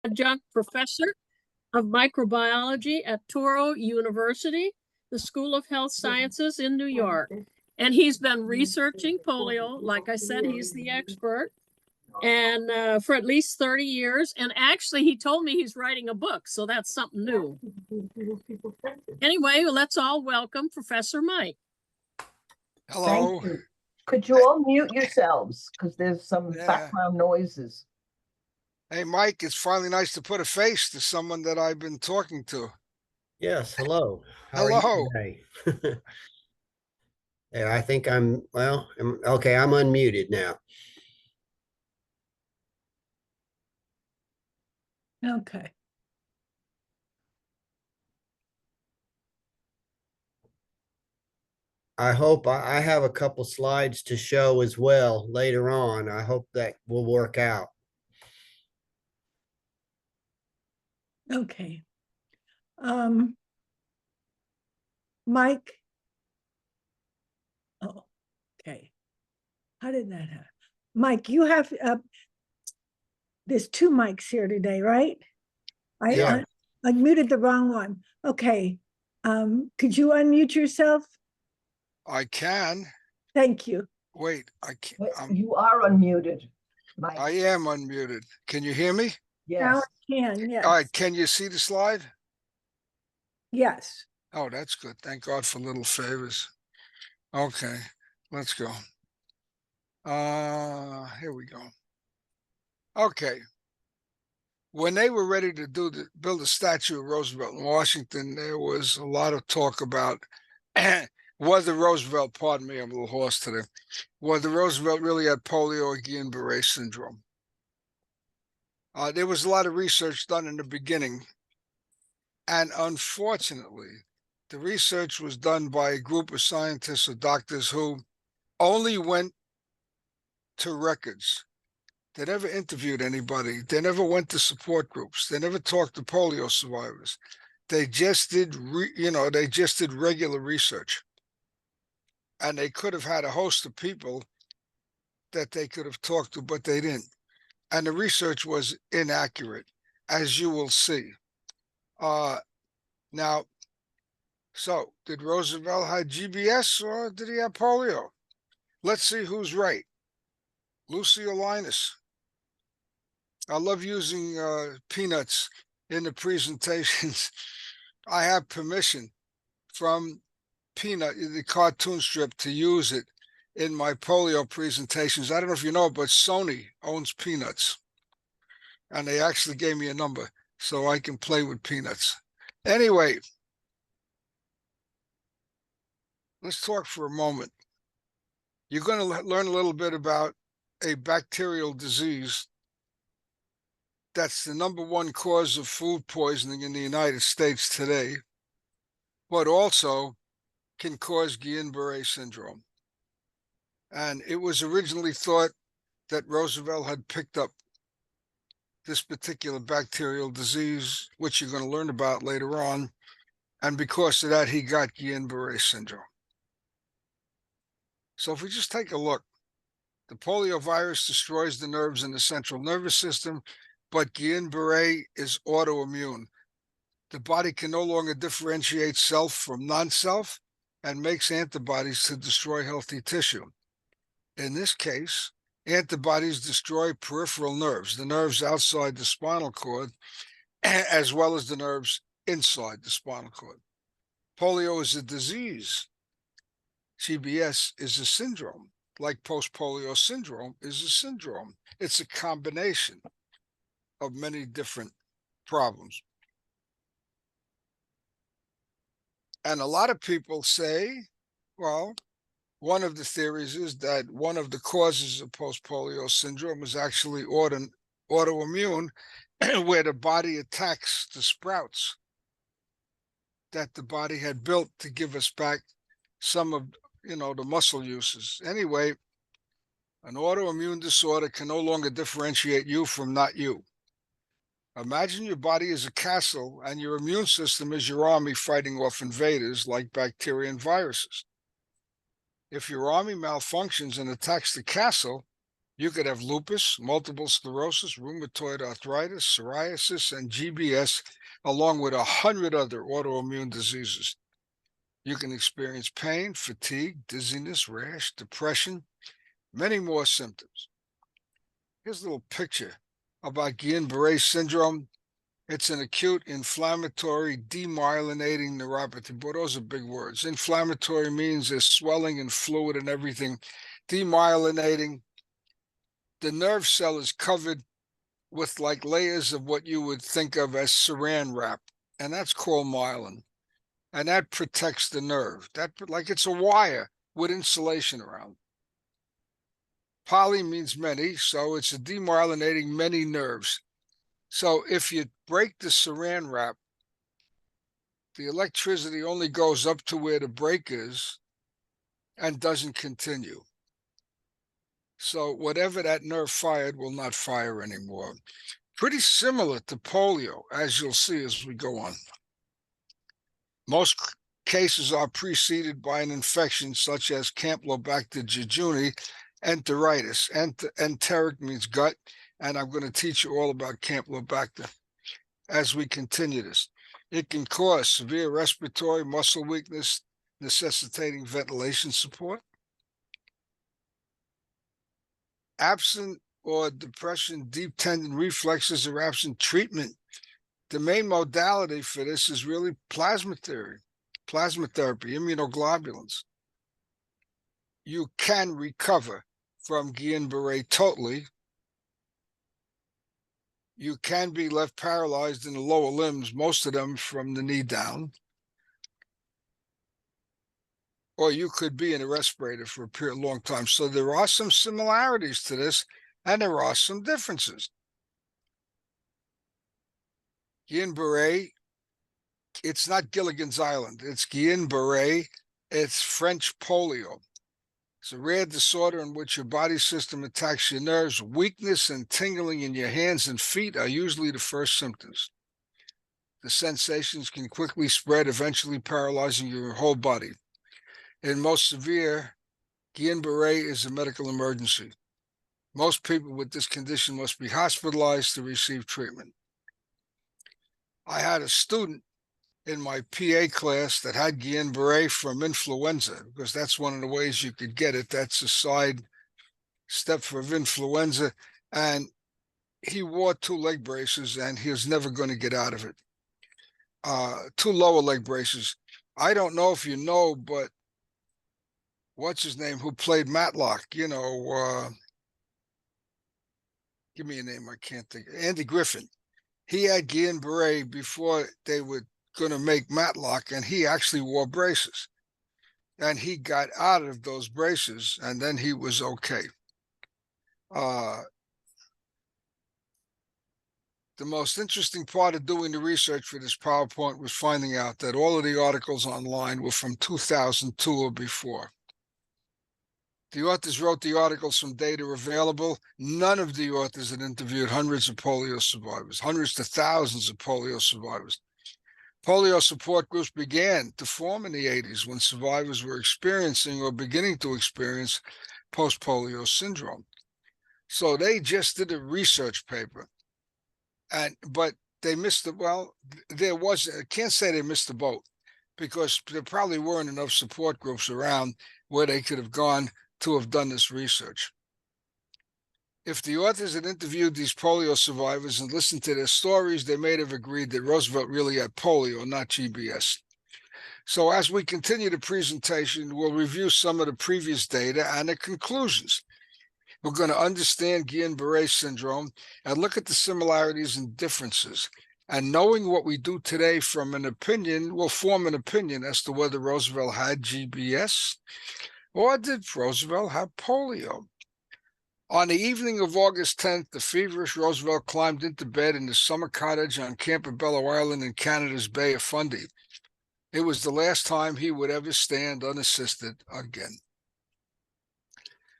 adjunct professor of microbiology at Touro University, the School of Health Sciences in New York. And he's been researching polio. Like I said, he's the expert, and for at least 30 years. And actually, he told me he's writing a book, so that's something new. Anyway, let's all welcome Professor Mike. Hello. Thank you. Could you all mute yourselves? Because there's some background noises. Hey, Mike, it's finally nice to put a face to someone that I've been talking to. Yes, hello. How Hello. are you today? Yeah, I think okay, I'm unmuted now. Okay. I hope I have a couple slides to show as well later on. I hope that will work out. Okay. Mike. Oh, okay. How did that happen? Mike, you have, there's two mics here today, right? Yeah. I muted the wrong one. Okay. Could you unmute yourself? I can. Thank you. Wait, I can't. You are unmuted, Mike. I am unmuted. Can you hear me? Now Yes. I can, yes. All right. Can you see the slide? Yes. Oh, that's good. Thank God for little favors. Okay, let's go. Here we go. Okay. When they were ready to build a statue of Roosevelt in Washington, there was a lot of talk about whether Roosevelt, pardon me, I'm a little hoarse today, whether Roosevelt really had polio or Guillain-Barré syndrome. There was a lot of research done in the beginning, and unfortunately, the research was done by a group of scientists or doctors who only went to records. They never interviewed anybody. They never went to support groups. They never talked to polio survivors. They just did, they just did regular research. And they could have had a host of people that they could have talked to, but they didn't. And the research was inaccurate, as you will see. Now, so did Roosevelt have GBS or did he have polio? Let's see who's right. Lucy or Linus? I love using peanuts in the presentations. I have permission from Peanut, the cartoon strip, to use it in my polio presentations. I don't know if you know, but Sony owns Peanuts. And they actually gave me a number so I can play with Peanuts. Anyway, let's talk for a moment. You're going to learn a little bit about a bacterial disease that's the #1 cause of food poisoning in the United States today, but also can cause Guillain-Barré syndrome. And it was originally thought that Roosevelt had picked up this particular bacterial disease, which you're going to learn about later on. And because of that, he got Guillain-Barré syndrome. So if we just take a look, the polio virus destroys the nerves in the central nervous system, but Guillain-Barré is autoimmune. The body can no longer differentiate self from non-self and makes antibodies to destroy healthy tissue. In this case, antibodies destroy peripheral nerves, the nerves outside the spinal cord, as well as the nerves inside the spinal cord. Polio is a disease. GBS is a syndrome, like post-polio syndrome is a syndrome. It's a combination of many different problems. And a lot of people say, well, one of the theories is that one of the causes of post-polio syndrome is actually autoimmune, where the body attacks the sprouts that the body had built to give us back some of, the muscle uses. Anyway, an autoimmune disorder can no longer differentiate you from not you. Imagine your body is a castle and your immune system is your army fighting off invaders like bacteria and viruses. If your army malfunctions and attacks the castle, You could have lupus, multiple sclerosis, rheumatoid arthritis, psoriasis, and GBS, along with 100 other autoimmune diseases. You can experience pain, fatigue, dizziness, rash, depression, many more symptoms. Here's a little picture about Guillain-Barré syndrome. It's an acute inflammatory demyelinating neuropathy. Boy, those are big words. Inflammatory means there's swelling and fluid and everything. Demyelinating, the nerve cell is covered with like layers of what you would think of as saran wrap, and that's called myelin. And that protects the nerve. That, like it's a wire with insulation around. Poly means many, so it's a demyelinating many nerves. So if you break the saran wrap, the electricity only goes up to where the break is and doesn't continue. So whatever that nerve fired will not fire anymore. Pretty similar to polio, as you'll see as we go on. Most cases are preceded by an infection such as Campylobacter jejuni, enteritis. Enteric means gut, and I'm going to teach you all about Campylobacter as we continue this. It can cause severe respiratory muscle weakness, necessitating ventilation support. Absent or depression, deep tendon reflexes are absent treatment. The main modality for this is really plasma therapy, immunoglobulins. You can recover from Guillain-Barré totally. You can be left paralyzed in the lower limbs, most of them from the knee down. Or you could be in a respirator for a period, long time. So there are some similarities to this, and there are some differences. Guillain-Barré, it's not Gilligan's Island. It's Guillain-Barré. It's French polio. It's a rare disorder in which your body system attacks your nerves. Weakness and tingling in your hands and feet are usually the first symptoms. The sensations can quickly spread, eventually paralyzing your whole body. In most severe, Guillain-Barré is a medical emergency. Most people with this condition must be hospitalized to receive treatment. I had a student in my PA class that had Guillain-Barré from influenza, because that's one of the ways you could get it. That's a side step for influenza. And he wore 2 leg braces, and he was never going to get out of it. 2 lower leg braces. I don't know if you know, but what's his name, who played Matlock, you know, give me a name, I can't think. Andy Griffin. He had Guillain-Barré before they were going to make Matlock, and he actually wore braces. And he got out of those braces, and then he was okay. The most interesting part of doing the research for this PowerPoint was finding out that all of the articles online were from 2002 or before. The authors wrote the articles from data available. None of the authors had interviewed hundreds of polio survivors, hundreds to thousands of polio survivors. Polio support groups began to form in the 80s when survivors were experiencing or beginning to experience post-polio syndrome. So they just did a research paper. But they missed the, well, I can't say they missed the boat, because there probably weren't enough support groups around where they could have gone to have done this research. If the authors had interviewed these polio survivors and listened to their stories, they may have agreed that Roosevelt really had polio, not GBS. So as we continue the presentation, we'll review some of the previous data and the conclusions. We're going to understand Guillain-Barré syndrome and look at the similarities and differences. And knowing what we do today from an opinion, we'll form an opinion as to whether Roosevelt had GBS or did Roosevelt have polio. On the evening of August 10th, the feverish Roosevelt climbed into bed in the summer cottage on Campobello Island in Canada's Bay of Fundy. It was the last time he would ever stand unassisted again.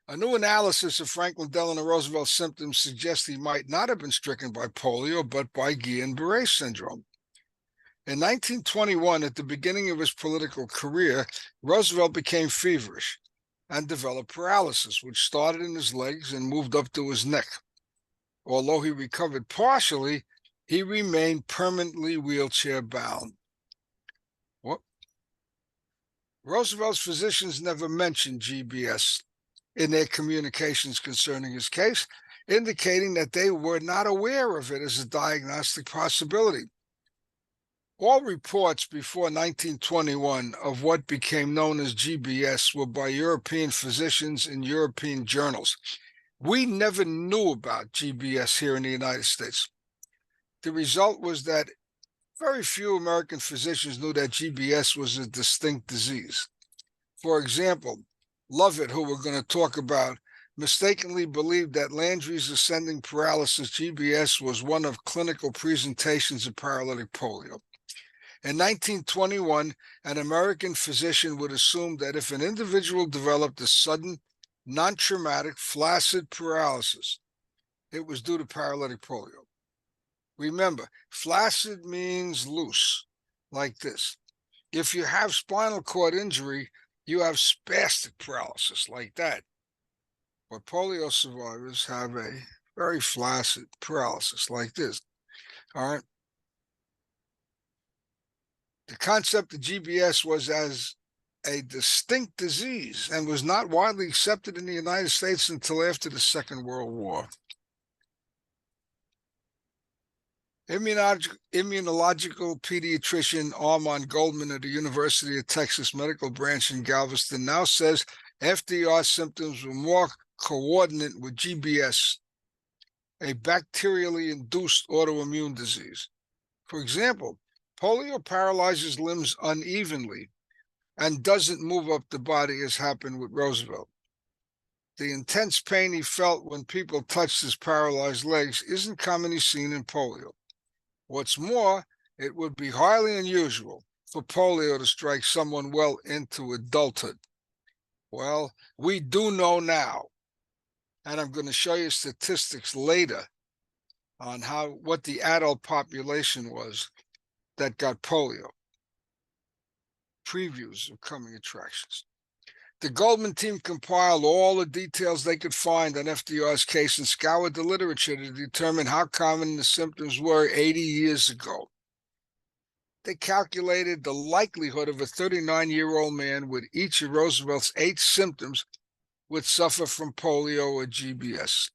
A new analysis of Franklin Delano Roosevelt's symptoms suggests he might not have been stricken by polio, but by Guillain-Barré syndrome. In 1921, at the beginning of his political career, Roosevelt became feverish. and developed paralysis, which started in his legs and moved up to his neck. Although he recovered partially, he remained permanently wheelchair-bound. Roosevelt's physicians never mentioned GBS in their communications concerning his case, indicating that they were not aware of it as a diagnostic possibility. All reports before 1921 of what became known as GBS were by European physicians in European journals. We never knew about GBS here in the United States. The result was that very few American physicians knew that GBS was a distinct disease. For example, Lovett, who we're going to talk about, mistakenly believed that Landry's ascending paralysis, GBS, was one of clinical presentations of paralytic polio. In 1921, an American physician would assume that if an individual developed a sudden, non-traumatic, flaccid paralysis, it was due to paralytic polio. Remember, flaccid means loose, like this. If you have spinal cord injury, you have spastic paralysis, like that. But polio survivors have a very flaccid paralysis, like this. All right. The concept of GBS was as a distinct disease and was not widely accepted in the United States until after the Second World War. Immunological pediatrician Armand Goldman of the University of Texas Medical Branch in Galveston now says FDR symptoms were more coordinate with GBS, a bacterially induced autoimmune disease. For example, polio paralyzes limbs unevenly and doesn't move up the body as happened with Roosevelt. The intense pain he felt when people touched his paralyzed legs isn't commonly seen in polio. What's more, it would be highly unusual for polio to strike someone well into adulthood. Well, we do know now, and I'm going to show you statistics later on what the adult population was that got polio. Previews of coming attractions. The Goldman team compiled all the details they could find on FDR's case and scoured the literature to determine how common the symptoms were 80 years ago. They calculated the likelihood of a 39-year-old man with each of Roosevelt's 8 symptoms would suffer from polio or GBS.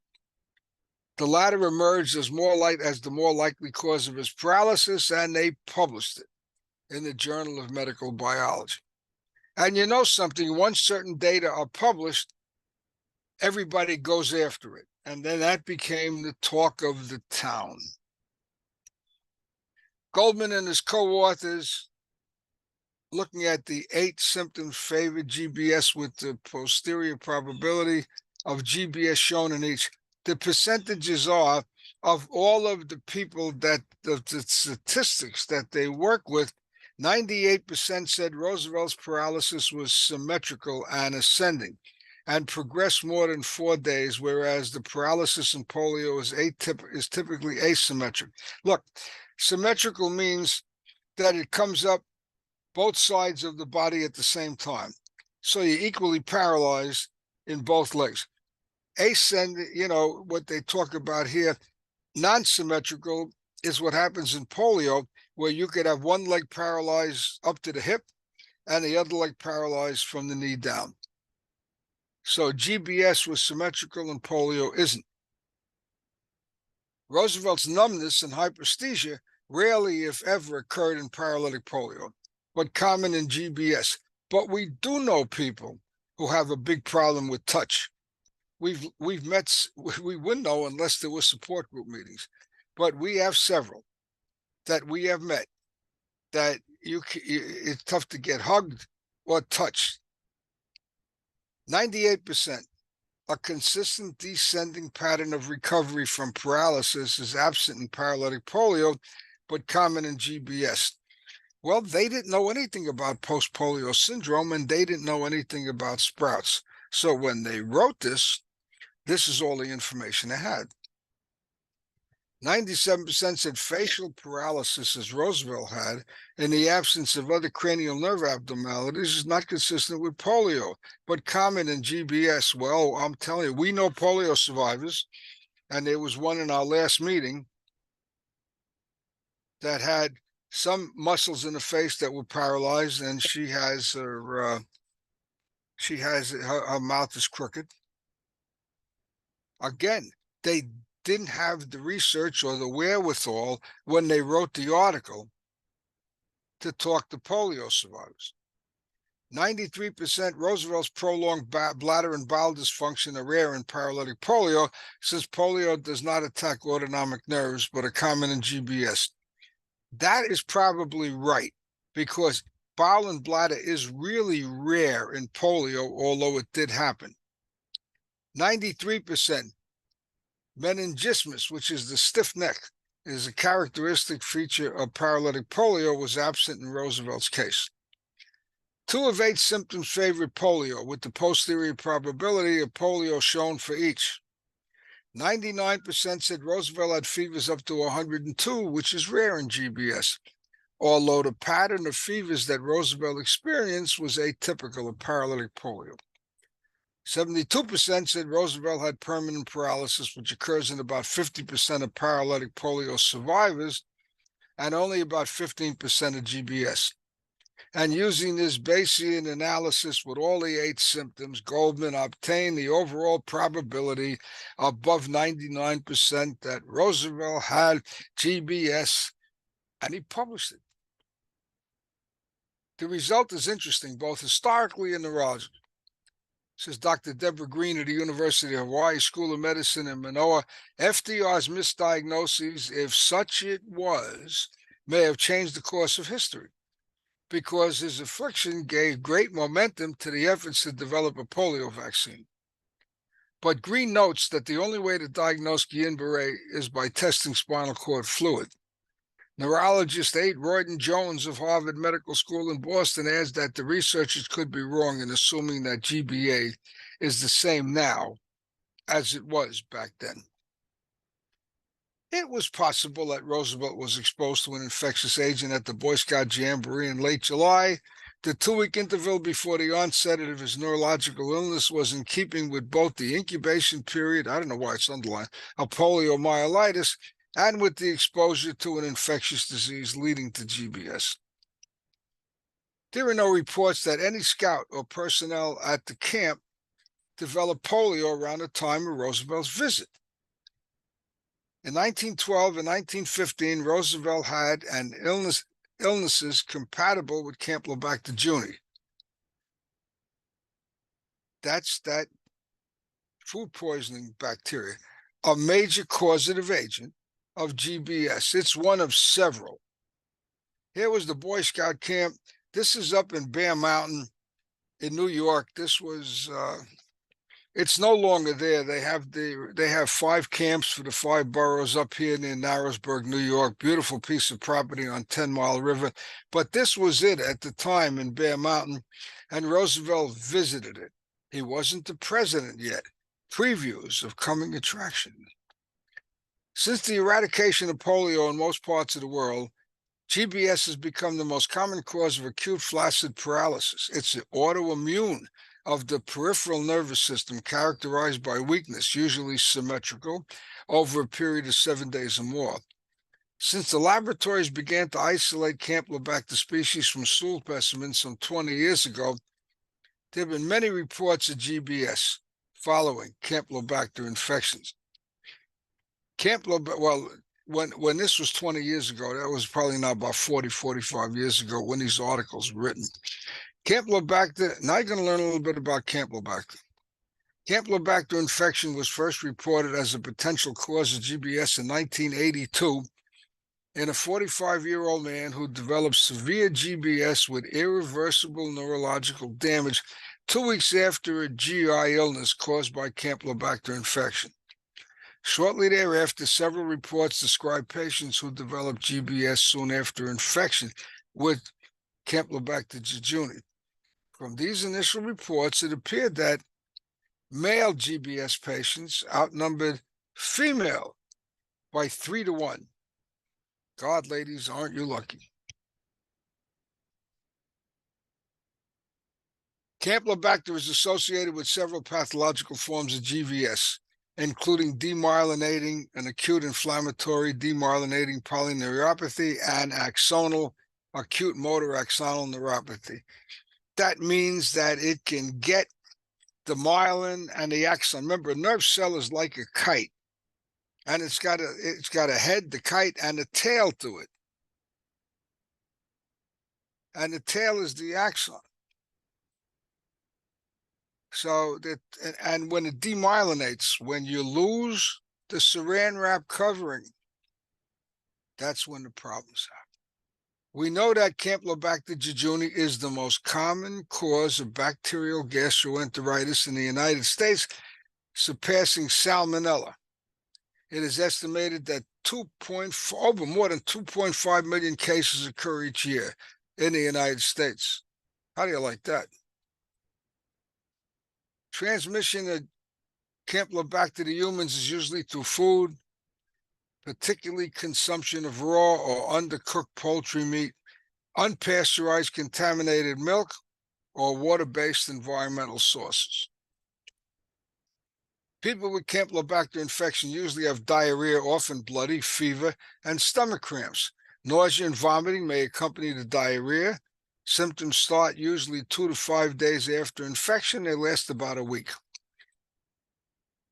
The latter emerged as the more likely cause of his paralysis, and they published it in the Journal of Medical Biology. And you know something, once certain data are published, everybody goes after it. And then that became the talk of the town. Goldman and his co-authors, looking at the 8 symptoms favored GBS with the posterior probability of GBS shown in each. The percentages are of all of the people the statistics that they work with, 98% said Roosevelt's paralysis was symmetrical and ascending and progressed more than 4 days, whereas the paralysis in polio is typically asymmetric. Look, symmetrical means that it comes up both sides of the body at the same time. So you're equally paralyzed in both legs. Ascending, what they talk about here, non-symmetrical is what happens in polio, where you could have one leg paralyzed up to the hip and the other leg paralyzed from the knee down. So GBS was symmetrical and polio isn't. Roosevelt's numbness and hyperesthesia rarely, if ever, occurred in paralytic polio, but common in GBS. But we do know people who have a big problem with touch. We wouldn't know unless there were support group meetings, but we have several that we have met that it's tough to get hugged or touched. 98%, a consistent descending pattern of recovery from paralysis is absent in paralytic polio, but common in GBS. Well, they didn't know anything about post-polio syndrome, and they didn't know anything about sprouts. So when they wrote this is all the information they had. 97% said facial paralysis, as Roosevelt had, in the absence of other cranial nerve abnormalities, is not consistent with polio, but common in GBS. Well, I'm telling you, we know polio survivors, and there was one in our last meeting that had some muscles in the face that were paralyzed, and she has her mouth is crooked. Again, they didn't have the research or the wherewithal when they wrote the article to talk to polio survivors. 93% Roosevelt's prolonged bladder and bowel dysfunction are rare in paralytic polio, since polio does not attack autonomic nerves but are common in GBS. That is probably right, because bowel and bladder is really rare in polio, although it did happen. 93% meningismus, which is the stiff neck, is a characteristic feature of paralytic polio, was absent in Roosevelt's case. 2 of 8 symptoms favored polio, with the posterior probability of polio shown for each. 99% said Roosevelt had fevers up to 102, which is rare in GBS, although the pattern of fevers that Roosevelt experienced was atypical of paralytic polio. 72% said Roosevelt had permanent paralysis, which occurs in about 50% of paralytic polio survivors and only about 15% of GBS. And using this Bayesian analysis with all the 8 symptoms, Goldman obtained the overall probability above 99% that Roosevelt had GBS, and he published it. The result is interesting, both historically and neurologically. Says Dr. Deborah Green at the University of Hawaii School of Medicine in Manoa, FDR's misdiagnoses, if such it was, may have changed the course of history, because his affliction gave great momentum to the efforts to develop a polio vaccine. But Green notes that the only way to diagnose Guillain-Barré is by testing spinal cord fluid. Neurologist A. Royden Jones of Harvard Medical School in Boston adds that the researchers could be wrong in assuming that GBA is the same now as it was back then. It was possible that Roosevelt was exposed to an infectious agent at the Boy Scout Jamboree in late July. The 2-week interval before the onset of his neurological illness was in keeping with both the incubation period, I don't know why it's underlined, of poliomyelitis, and with the exposure to an infectious disease leading to GBS. There are no reports that any scout or personnel at the camp developed polio around the time of Roosevelt's visit. In 1912 and 1915, Roosevelt had an illnesses compatible with Campylobacter jejuni. That's that food poisoning bacteria, a major causative agent of GBS. It's one of several. Here was the Boy Scout camp. This is up in Bear Mountain in New York. This was it's no longer there. They have 5 camps for the 5 boroughs up here near Narrowsburg, New York. Beautiful piece of property on 10 Mile River. But this was it at the time in Bear Mountain, and Roosevelt visited it. He wasn't the president yet. Previews of coming attraction. Since the eradication of polio in most parts of the world, GBS has become the most common cause of acute flaccid paralysis. It's autoimmune of the peripheral nervous system, characterized by weakness, usually symmetrical, over a period of 7 days or more. Since the laboratories began to isolate Campylobacter species from stool specimens some 20 years ago, there have been many reports of GBS following Campylobacter infections. Well, when this was 20 years ago, that was probably now about 40, 45 years ago when these articles were written. Campylobacter, now you're going to learn a little bit about Campylobacter. Campylobacter infection was first reported as a potential cause of GBS in 1982 in a 45-year-old man who developed severe GBS with irreversible neurological damage 2 weeks after a GI illness caused by Campylobacter infection. Shortly thereafter, several reports describe patients who developed GBS soon after infection with Campylobacter jejuni. From these initial reports, it appeared that male GBS patients outnumbered female by 3-1. God, ladies, aren't you lucky? Campylobacter is associated with several pathological forms of GVS, including demyelinating and acute inflammatory demyelinating polyneuropathy and axonal acute motor axonal neuropathy. That means that it can get the myelin and the axon. Remember, a nerve cell is like a kite, and it's got a head, the kite, and a tail to it. And the tail is the axon. So that, and when it demyelinates, when you lose the saran wrap covering, that's when the problems happen. We know that Campylobacter jejuni is the most common cause of bacterial gastroenteritis in the United States, surpassing Salmonella. It is estimated that more than 2.5 million cases occur each year in the United States. How do you like that? Transmission of Campylobacter to humans is usually through food, particularly consumption of raw or undercooked poultry meat, unpasteurized contaminated milk, or water-based environmental sources. People with Campylobacter infection usually have diarrhea, often bloody, fever, and stomach cramps. Nausea and vomiting may accompany the diarrhea. Symptoms start usually 2 to 5 days after infection. They last about a week.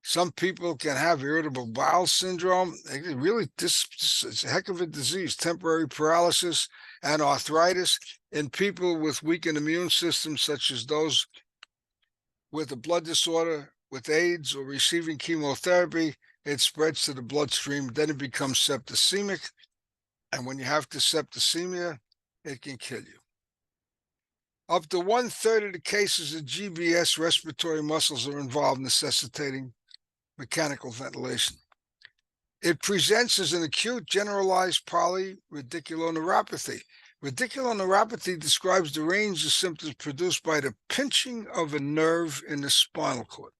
Some people can have irritable bowel syndrome. Really, this is a heck of a disease, temporary paralysis and arthritis in people with weakened immune systems, such as those with a blood disorder, with AIDS, or receiving chemotherapy. It spreads to the bloodstream, then it becomes septicemic. And when you have septicemia, it can kill you. Up to 1/3 of the cases of GBS, respiratory muscles are involved, necessitating mechanical ventilation. It presents as an acute generalized polyradiculoneuropathy. Radiculoneuropathy describes the range of symptoms produced by the pinching of a nerve in the spinal cord.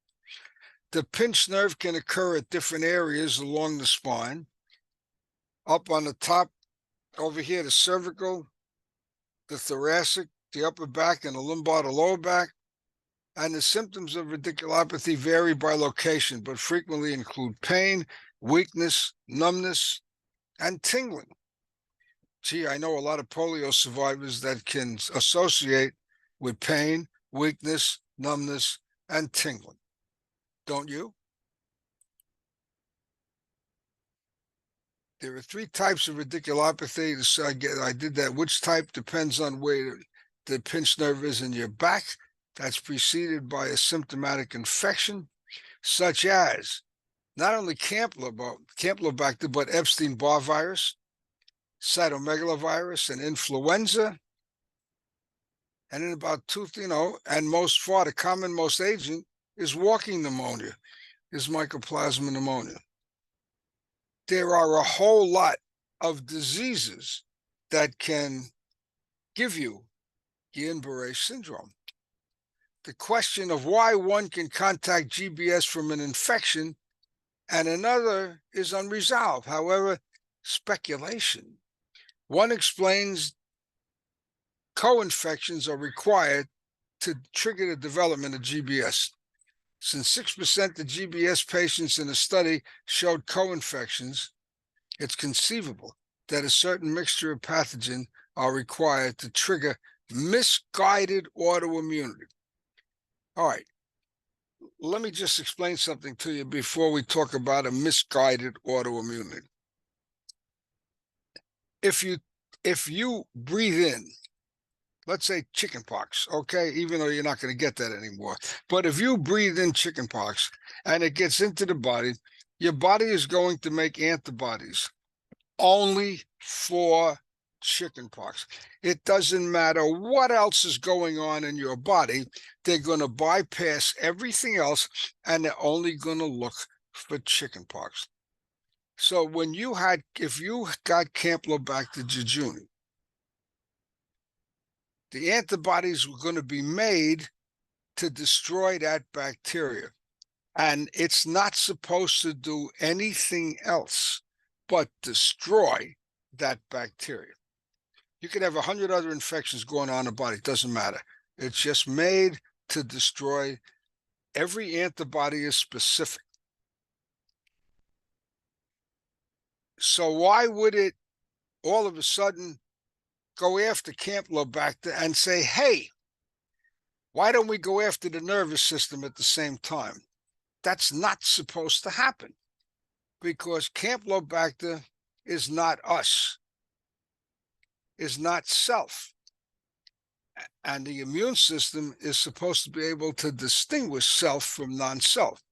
The pinched nerve can occur at different areas along the spine. Up on the top, over here, the cervical, the thoracic, the upper back, and the lumbar, the lower back. And the symptoms of radiculopathy vary by location, but frequently include pain, weakness, numbness, and tingling. Gee, I know a lot of polio survivors that can associate with pain, weakness, numbness, and tingling. Don't you? There are 3 types of radiculopathy. So I did that. Which type depends on where the pinched nerve is in your back. That's preceded by a symptomatic infection, such as not only Campylobacter, but Epstein-Barr virus, cytomegalovirus, and influenza. And in about and the common most agent is walking pneumonia, is Mycoplasma pneumonia. There are a whole lot of diseases that can give you Guillain-Barré syndrome. The question of why one can contact GBS from an infection and another is unresolved. However, speculation. One explains co-infections are required to trigger the development of GBS. Since 6% of GBS patients in a study showed co-infections, it's conceivable that a certain mixture of pathogen are required to trigger misguided autoimmunity. All right, let me just explain something to you before we talk about a misguided autoimmunity. If you breathe in, let's say chickenpox, okay, even though you're not going to get that anymore, but if you breathe in chickenpox and it gets into the body, your body is going to make antibodies only for chickenpox. It doesn't matter what else is going on in your body. They're going to bypass everything else and they're only going to look for chickenpox. So if you got Campylobacter jejuni, the antibodies were going to be made to destroy that bacteria. And it's not supposed to do anything else but destroy that bacteria. You could have 100 other infections going on in the body. It doesn't matter. It's just made to destroy. Every antibody is specific. So why would it all of a sudden go after Campylobacter and say, hey, why don't we go after the nervous system at the same time? That's not supposed to happen, because Campylobacter is not us, is not self. And the immune system is supposed to be able to distinguish self from non-self.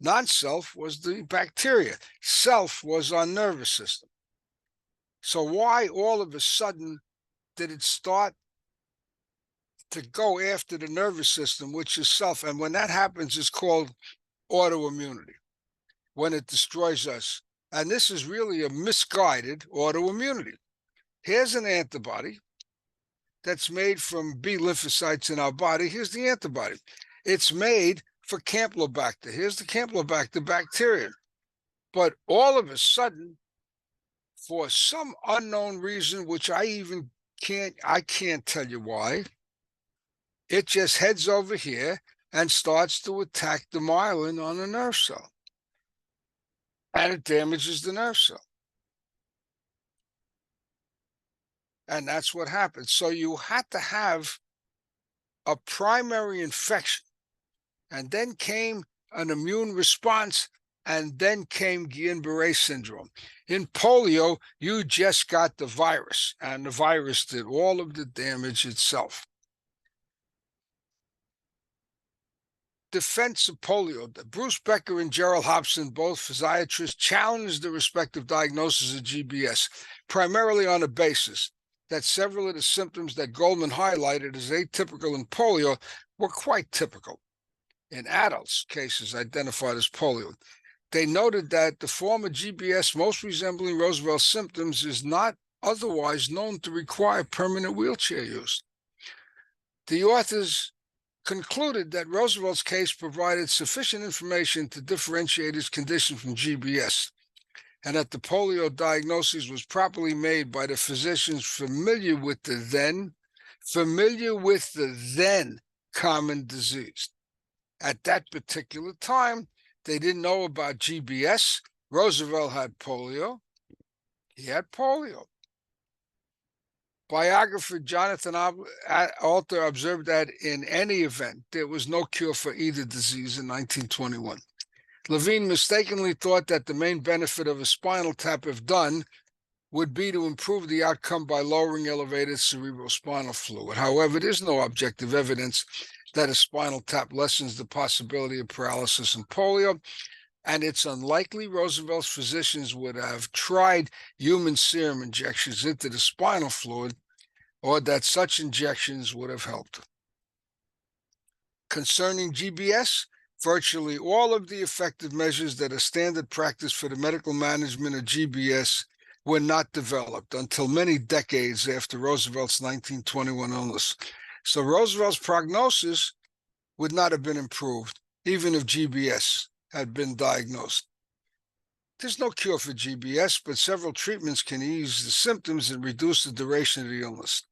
Non-self was the bacteria. Self was our nervous system. So why all of a sudden did it start to go after the nervous system, which is self? And when that happens, it's called autoimmunity, when it destroys us. And this is really a misguided autoimmunity. Here's an antibody that's made from B lymphocytes in our body. Here's the antibody. It's made for Campylobacter. Here's the Campylobacter bacteria. But all of a sudden, for some unknown reason, which I can't tell you why, it just heads over here and starts to attack the myelin on the nerve cell. And it damages the nerve cell. And that's what happens. So you had to have a primary infection, and then came an immune response, and then came Guillain-Barré syndrome. In polio, you just got the virus, and the virus did all of the damage itself. Defense of polio. Bruce Becker and Gerald Hobson, both physiatrists, challenged the respective diagnosis of GBS, primarily on the basis that several of the symptoms that Goldman highlighted as atypical in polio were quite typical in adults' cases identified as polio. They noted that the form of GBS most resembling Roosevelt's symptoms is not otherwise known to require permanent wheelchair use. The authors concluded that Roosevelt's case provided sufficient information to differentiate his condition from GBS, and that the polio diagnosis was properly made by the physicians familiar with the then common disease. At that particular time, they didn't know about GBS. Roosevelt had polio. He had polio. Biographer Jonathan Alter observed that in any event, there was no cure for either disease in 1921. Levine mistakenly thought that the main benefit of a spinal tap, if done, would be to improve the outcome by lowering elevated cerebrospinal fluid. However, there is no objective evidence that a spinal tap lessens the possibility of paralysis in polio, and it's unlikely Roosevelt's physicians would have tried human serum injections into the spinal fluid, or that such injections would have helped. Concerning GBS, virtually all of the effective measures that are standard practice for the medical management of GBS were not developed until many decades after Roosevelt's 1921 illness. So Roosevelt's prognosis would not have been improved, even if GBS had been diagnosed. There's no cure for GBS, but several treatments can ease the symptoms and reduce the duration of the illness.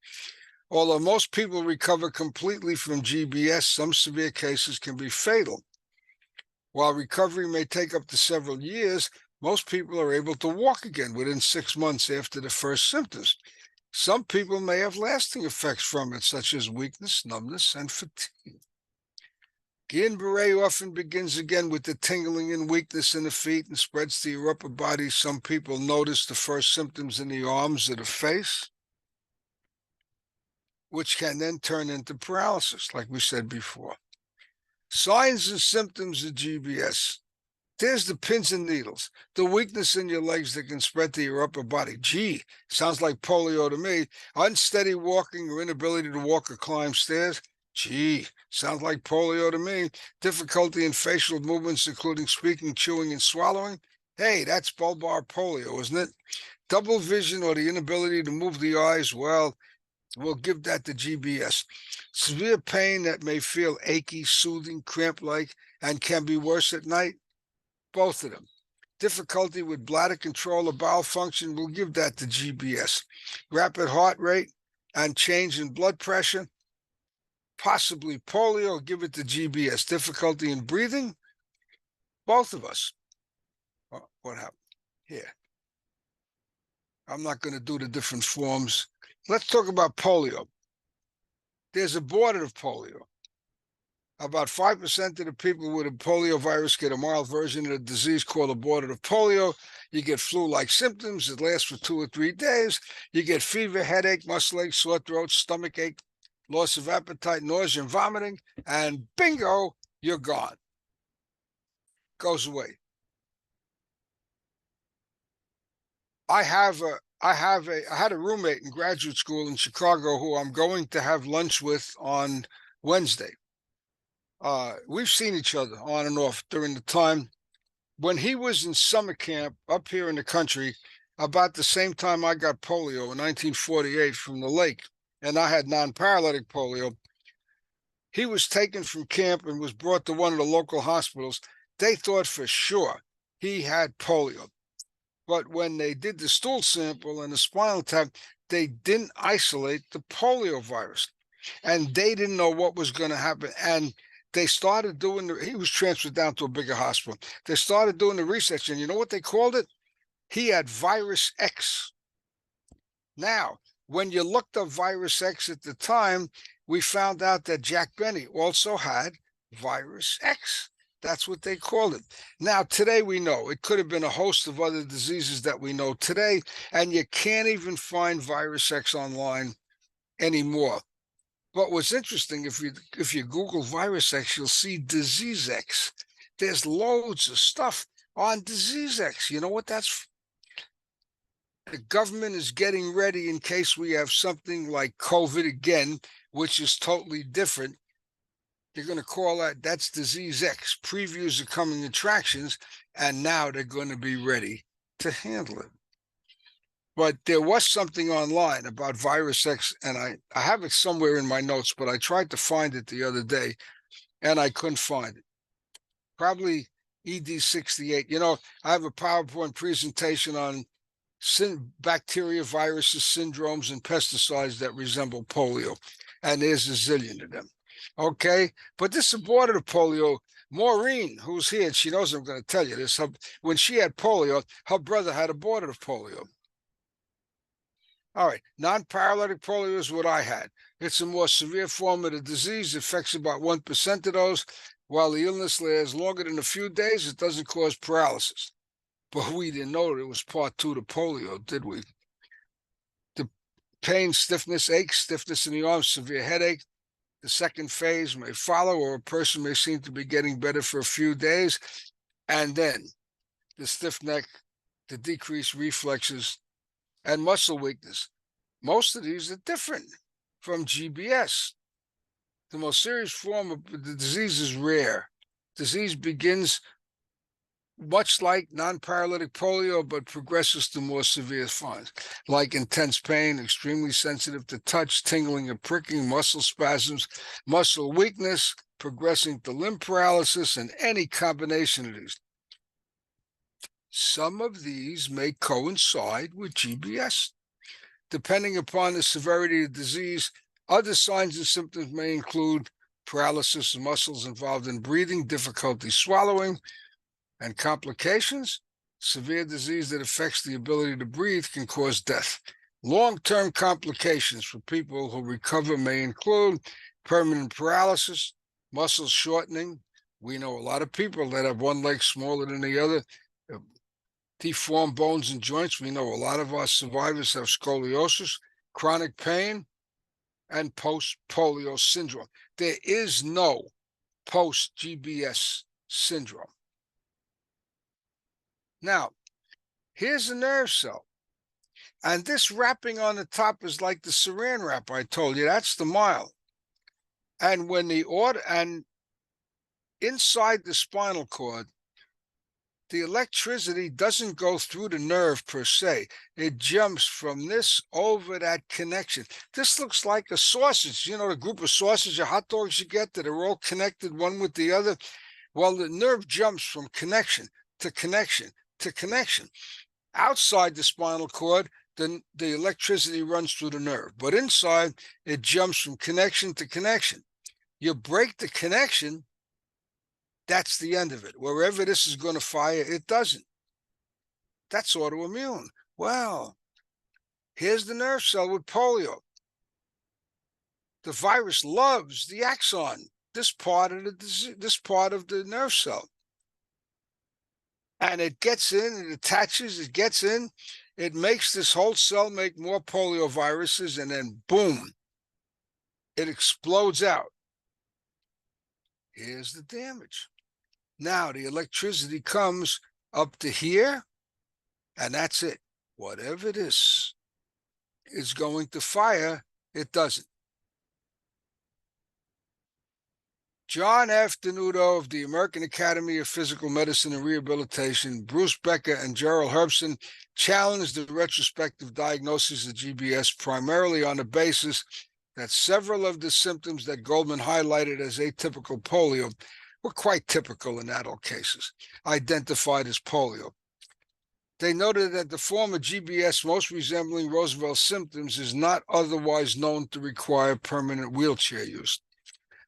Although most people recover completely from GBS, some severe cases can be fatal. While recovery may take up to several years, most people are able to walk again within 6 months after the first symptoms. Some people may have lasting effects from it, such as weakness, numbness, and fatigue. Guillain-Barré often begins again with the tingling and weakness in the feet and spreads to your upper body. Some people notice the first symptoms in the arms or the face, which can then turn into paralysis, like we said before. Signs and symptoms of GBS. There's the pins and needles, the weakness in your legs that can spread to your upper body. Gee, sounds like polio to me. Unsteady walking or inability to walk or climb stairs. Gee, sounds like polio to me. Difficulty in facial movements, including speaking, chewing, and swallowing. Hey, that's bulbar polio, isn't it? Double vision or the inability to move the eyes. Well, we'll give that to GBS. Severe pain that may feel achy, soothing, cramp-like, and can be worse at night. Both of them. difficulty with bladder control or bowel function, we'll give that to GBS. Rapid heart rate and change in blood pressure, possibly polio, give it to GBS. Difficulty in breathing, both of us. What happened here? I'm not going to do the different forms. Let's talk about polio. There's abortive polio. About 5% of the people with a polio virus get a mild version of the disease called abortive polio. You get flu-like symptoms. It lasts for 2 or 3 days. You get fever, headache, muscle ache, sore throat, stomach ache, loss of appetite, nausea, and vomiting, and bingo, you're gone. Goes away. I had a roommate in graduate school in Chicago who I'm going to have lunch with on Wednesday. We've seen each other on and off during the time when he was in summer camp up here in the country, about the same time I got polio in 1948 from the lake, and I had non-paralytic polio. He was taken from camp and was brought to one of the local hospitals. They thought for sure he had polio. But when they did the stool sample and the spinal tap, they didn't isolate the polio virus. And they didn't know what was going to happen. And they started doing he was transferred down to a bigger hospital. They started doing the research, and you know what they called it? He had virus X. Now, when you looked up virus X at the time, we found out that Jack Benny also had virus X. That's what they called it. Now, today we know it could have been a host of other diseases that we know today, and you can't even find virus X online anymore. But what's interesting, if you Google virus X, you'll see disease X. There's loads of stuff on disease X. You know what that's? The government is getting ready in case we have something like COVID again, which is totally different. They're going to call that's disease X. Previews are coming attractions, and now they're going to be ready to handle it. But there was something online about virus X, and I have it somewhere in my notes, but I tried to find it the other day, and I couldn't find it. Probably ED68. You know, I have a PowerPoint presentation on bacteria, viruses, syndromes, and pesticides that resemble polio, and there's a zillion of them. Okay, but this abortive polio, Maureen, who's here, and she knows I'm going to tell you this, when she had polio, her brother had abortive polio. All right, non-paralytic polio is what I had. It's a more severe form of the disease. It affects about 1% of those. While the illness lasts longer than a few days, it doesn't cause paralysis. But we didn't know it was part 2 to polio, did we? The pain, stiffness, ache, stiffness in the arms, severe headache. The second phase may follow, or a person may seem to be getting better for a few days. And then the stiff neck, the decreased reflexes, and muscle weakness. Most of these are different from GBS. The most serious form of the disease is rare. Disease begins much like non-paralytic polio, but progresses to more severe forms, like intense pain, extremely sensitive to touch, tingling or pricking, muscle spasms, muscle weakness, progressing to limb paralysis, and any combination of these. Some of these may coincide with GBS. Depending upon the severity of the disease, other signs and symptoms may include paralysis of muscles involved in breathing, difficulty swallowing, and complications. Severe disease that affects the ability to breathe can cause death. Long-term complications for people who recover may include permanent paralysis, muscle shortening. We know a lot of people that have one leg smaller than the other, deformed bones and joints. We know a lot of our survivors have scoliosis, chronic pain, and post-polio syndrome. There is no post-GBS syndrome. Now, here's a nerve cell. And this wrapping on the top is like the saran wrap I told you. That's the mile. And when and inside the spinal cord, the electricity doesn't go through the nerve per se. It jumps from this over that connection. This looks like a sausage, you know, the group of sausage or hot dogs you get that are all connected one with the other. Well, the nerve jumps from connection to connection to connection. Outside the spinal cord, then the electricity runs through the nerve, but inside it jumps from connection to connection. You break the connection, that's the end of it. Wherever this is going to fire, it doesn't. That's autoimmune. Well, here's the nerve cell with polio. The virus loves the axon, this part of the nerve cell. And it gets in, it attaches, it gets in, it makes this whole cell make more polioviruses, and then boom, it explodes out. Here's the damage. Now the electricity comes up to here, and that's it. Whatever this is going to fire, it doesn't. John F. Denuto of the American Academy of Physical Medicine and Rehabilitation, Bruce Becker, and Gerald Herbson challenged the retrospective diagnosis of GBS primarily on the basis that several of the symptoms that Goldman highlighted as atypical polio were quite typical in adult cases, identified as polio. They noted that the form of GBS most resembling Roosevelt's symptoms is not otherwise known to require permanent wheelchair use.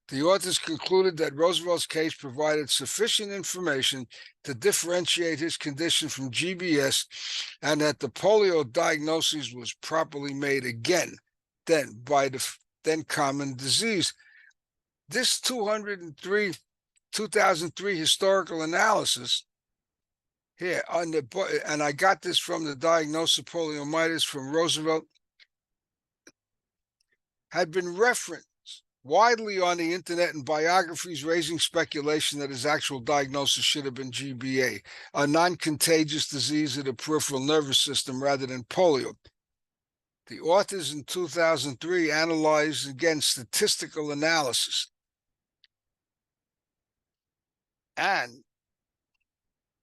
The authors concluded that Roosevelt's case provided sufficient information to differentiate his condition from GBS, and that the polio diagnosis was properly made again, then by the then common disease. This 2003 historical analysis here on the, and I got this from the Diagnosis of Poliomyelitis from Roosevelt, had been referenced widely on the internet in biographies, raising speculation that his actual diagnosis should have been GBA, a non-contagious disease of the peripheral nervous system rather than polio. The authors in 2003 analyzed, again, statistical analysis, and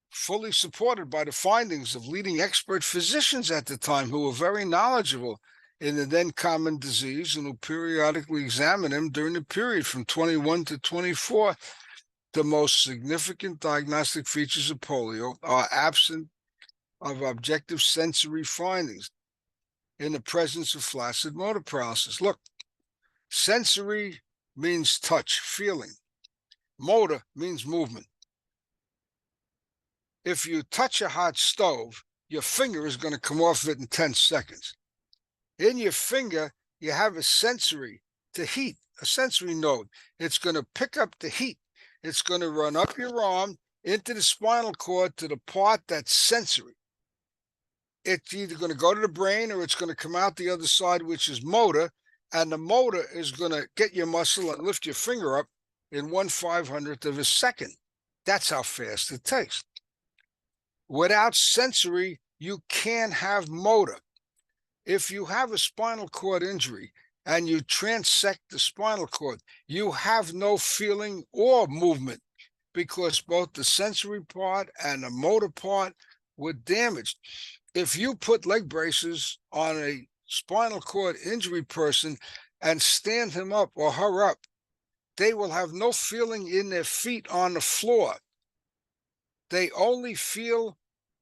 fully supported by the findings of leading expert physicians at the time who were very knowledgeable in the then common disease and who periodically examined him during the period from 21 to 24. The most significant diagnostic features of polio are absent of objective sensory findings in the presence of flaccid motor paralysis. Look, sensory means touch, feeling. Motor means movement. If you touch a hot stove, your finger is going to come off it in 10 seconds. In your finger, you have a sensory to heat, a sensory node. It's going to pick up the heat. It's going to run up your arm into the spinal cord to the part that's sensory. It's either going to go to the brain or it's going to come out the other side, which is motor, and the motor is going to get your muscle and lift your finger up in 1/500th of a second. That's how fast it takes. Without sensory, you can't have motor. If you have a spinal cord injury and you transect the spinal cord, you have no feeling or movement because both the sensory part and the motor part were damaged. If you put leg braces on a spinal cord injury person and stand him up or her up, they will have no feeling in their feet on the floor. They only feel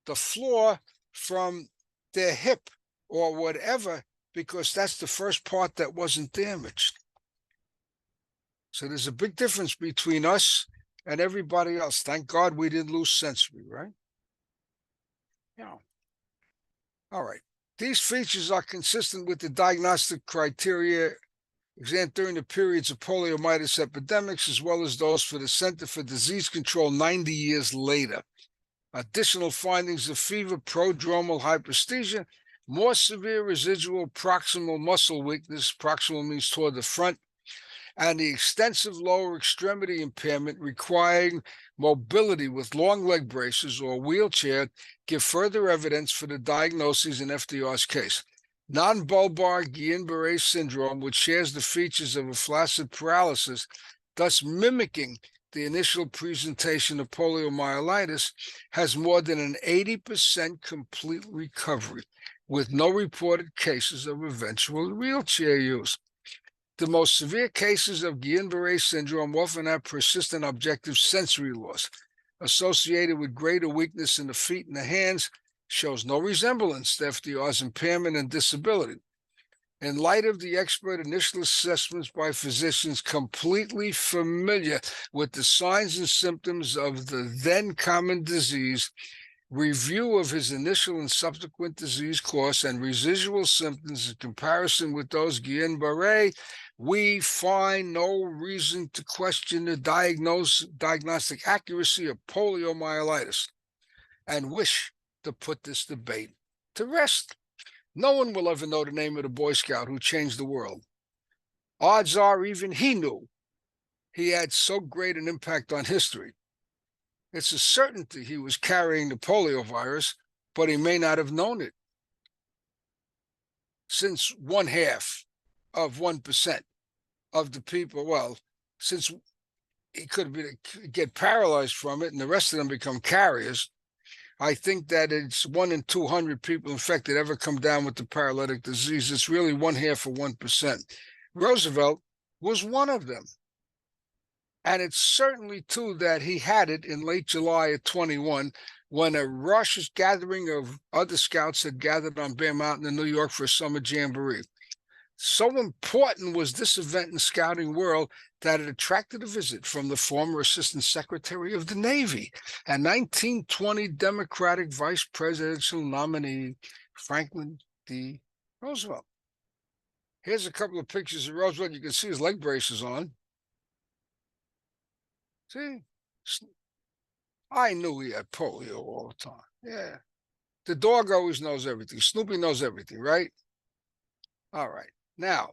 the floor from their hip or whatever, because that's the first part that wasn't damaged. So there's a big difference between us and everybody else. Thank God we didn't lose sensory, right? Yeah. All right. These features are consistent with the diagnostic criteria examined during the periods of poliomyelitis epidemics, as well as those for the Center for Disease Control 90 years later. Additional findings of fever, prodromal hyperesthesia, more severe residual proximal muscle weakness, proximal means toward the front, and the extensive lower extremity impairment requiring mobility with long leg braces or wheelchair give further evidence for the diagnosis in FDR's case. Non-bulbar Guillain-Barré syndrome, which shares the features of a flaccid paralysis, thus mimicking the initial presentation of poliomyelitis, has more than an 80% complete recovery, with no reported cases of eventual wheelchair use. The most severe cases of Guillain-Barré syndrome often have persistent objective sensory loss. associated with greater weakness in the feet and the hands, shows no resemblance to FDR's impairment and disability. In light of the expert initial assessments by physicians completely familiar with the signs and symptoms of the then common disease, review of his initial and subsequent disease course and residual symptoms in comparison with those Guillain-Barré, we find no reason to question the diagnostic accuracy of poliomyelitis and wish to put this debate to rest. No one will ever know the name of the Boy Scout who changed the world. Odds are even he knew he had so great an impact on history. It's a certainty he was carrying the polio virus, but he may not have known it. Since 0.5% of the people, well, since he could get paralyzed from it and the rest of them become carriers, I think that it's 1 in 200 people infected ever come down with the paralytic disease. It's really 0.5%. Roosevelt was one of them. And it's certainly true that he had it in late July of 21 when a rush gathering of other scouts had gathered on Bear Mountain in New York for a summer jamboree. So important was this event in the scouting world that it attracted a visit from the former Assistant Secretary of the Navy and 1920 Democratic Vice Presidential nominee, Franklin D. Roosevelt. Here's a couple of pictures of Roosevelt. You can see his leg braces on. See? I knew he had polio all the time. Yeah. The dog always knows everything. Snoopy knows everything, right? All right. Now,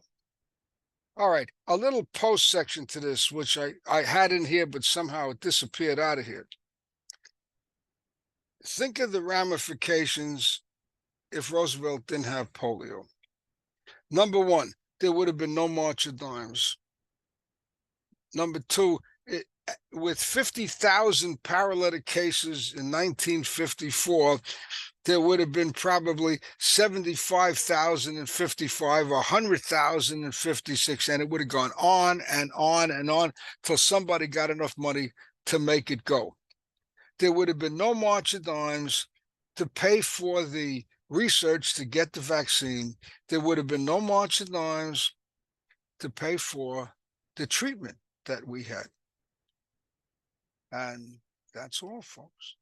all right, a little post section to this, which I had in here, but somehow it disappeared out of here. Think of the ramifications if Roosevelt didn't have polio. Number one, there would have been no March of Dimes. Number two, with 50,000 paralytic cases in 1954, there would have been probably 75,055, 100,056, and it would have gone on and on and on till somebody got enough money to make it go. There would have been no March of Dimes to pay for the research to get the vaccine. There would have been no March of Dimes to pay for the treatment that we had. And that's all, folks.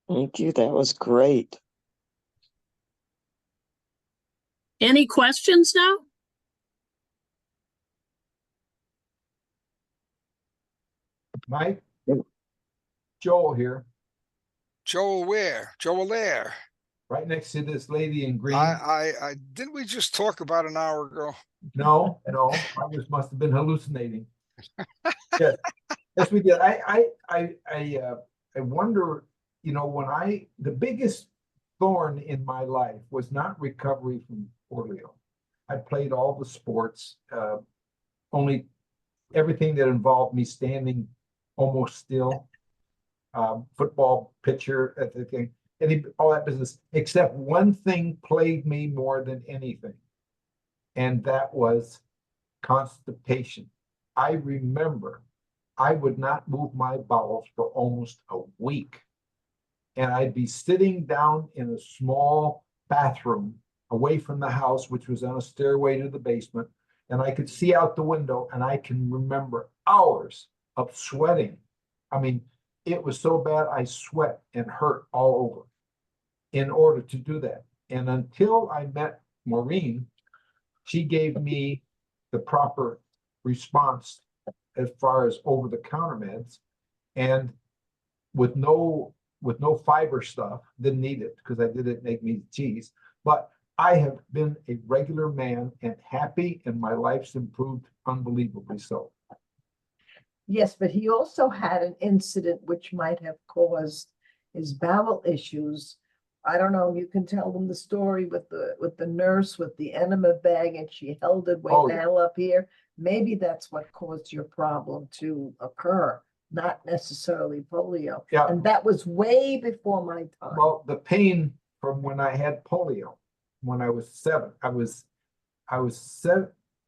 Thank you. That was great. Any questions now? Mike? Joel here, Joel where? Joel there. right next to this lady in green. I didn't we just talk about an hour ago? No, I just must have been hallucinating. Yes, yes, we did. I wonder, when the biggest thorn in my life was not recovery from polio. I played all the sports, only everything that involved me standing almost still, football pitcher at the thing, all that business, except one thing plagued me more than anything, and that was constipation. I remember I would not move my bowels for almost a week, and I'd be sitting down in a small bathroom away from the house, which was on a stairway to the basement, and I could see out the window, and I can remember hours of sweating. I mean, it was so bad I sweat and hurt all over in order to do that. And until I met Maureen, she gave me the proper response as far as over-the-counter meds, and with no fiber stuff, didn't need it because I didn't make meat and cheese. But I have been a regular man and happy, and my life's improved unbelievably so. Yes, but he also had an incident which might have caused his bowel issues. I don't know, you can tell them the story with the nurse with the enema bag, and she held it way Oh, yeah. down up here. maybe that's what caused your problem to occur, not necessarily polio. Yeah. And that was way before my time. Well, the pain from when I had polio, when I was 7, I was 7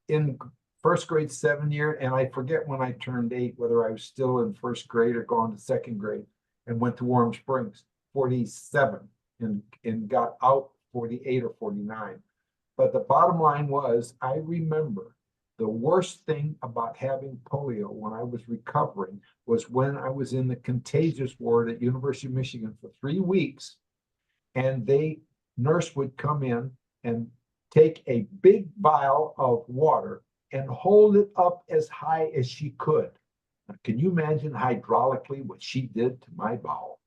in first grade 7 year, and I forget when I turned 8, whether I was still in first grade or gone to second grade, and went to Warm Springs, 47, and got out 48 or 49. But the bottom line was, I remember the worst thing about having polio when I was recovering was when I was in the contagious ward at University of Michigan for 3 weeks, and nurse would come in and take a big vial of water and hold it up as high as she could. Now, can you imagine hydraulically what she did to my bowel?